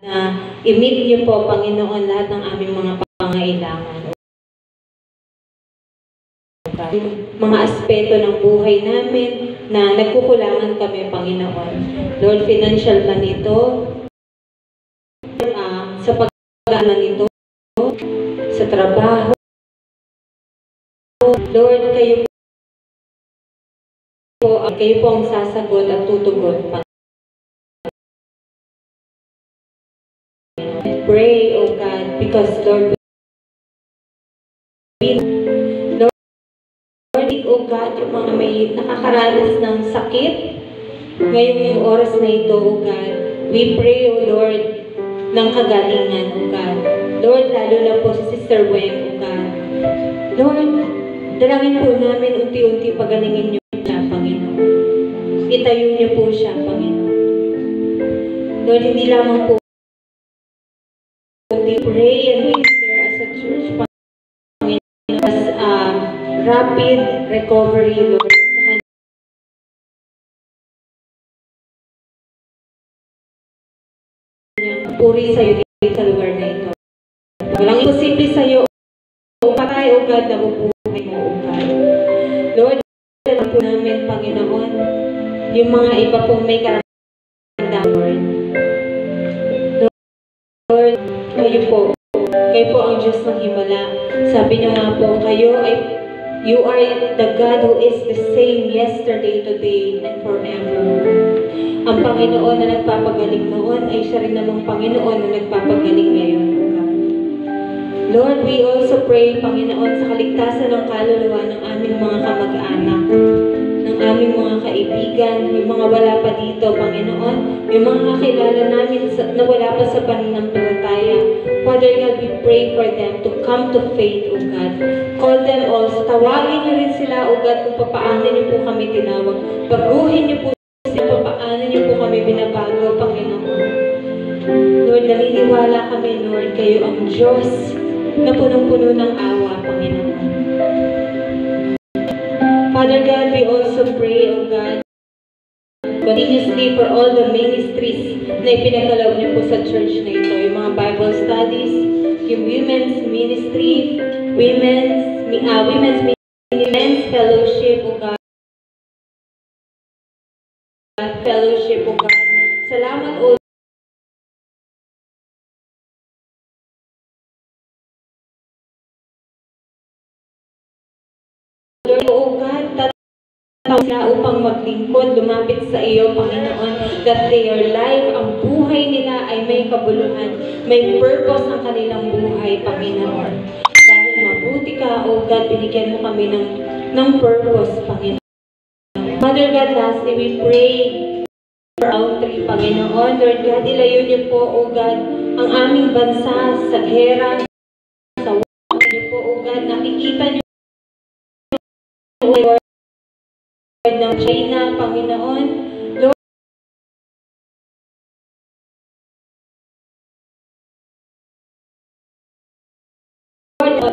na i-meet niyo po, Panginoon, lahat ng aming mga pangailangan. Mga aspeto ng buhay namin na nagkukulangan kami, Panginoon. Lord, financial man ito, sa pag-aaral nito, sa trabaho. Lord, kayo po ang sasagot at tutugon, Panginoon. Pray, O God, because Lord, O God, yung mga may nakakaranas ng sakit, ngayong yung oras na ito, O God, we pray, O Lord, ng kagalingan, O God. Lord, lalo na po si Sister Weng, O God. Lord, dalangin po namin unti-unti pagalingin niyo siya, Panginoon. Itayo niyo po siya, Panginoon. Lord, hindi lamang po we pray and we declare as a church, Panginoon, as rapid recovery, Lord, sa kanya. Puri sa iyo sa lugar na ito. Walang imposible sa iyo, o patay, O God, na bubuhay mo, O God. Lord, alam po namin, Panginoon, yung mga iba pong may karamdaman, Lord. Lord, kayo po ang Diyos ng Himala. Sabi niyo nga po, you are the God who is the same yesterday, today, and forever. Ang Panginoon na nagpapagaling noon ay siya rin namang Panginoon na nagpapagaling ngayon. Lord, we also pray, Panginoon, sa kaligtasan ng kaluluwa ng aming mga kamag-anak, ng aming mga kaibigan, yung mga wala pa dito, Panginoon, yung mga kakilala namin na wala pa sa pananampalataya. Father God, we pray for them to come to faith, O God. Call them also. Tawagin niyo rin sila, O God, kung papaano niyo po kami tinawag. Baguhin niyo po sila, papaano niyo po kami binabago, Panginoon. Lord, naniniwala kami, Lord, kayo ang Diyos na punong-puno ng awa, Panginoon. Father God, we also pray, O God, continuously for all the ministries na ipinagkaloob niyo po sa church na ito. Yung mga Bible studies, yung women's ministry, women's fellowship, O God. Fellowship, O God. Salamat, O Lord, O God, sila upang maglingkod, lumapit sa iyo, Panginoon, that their life, ang buhay nila ay may kabuluhan, may purpose ang kanilang buhay, Panginoon. Dahil mabuti ka, O God, binigyan mo kami ng purpose, Panginoon. Mother God, lastly, we pray for outreach, Panginoon. Lord God, ilayo niyo po, O God, ang aming bansa sa gera, sa war niyo po, O God, nakikita niyo, O Lord, ng China, Panginoon,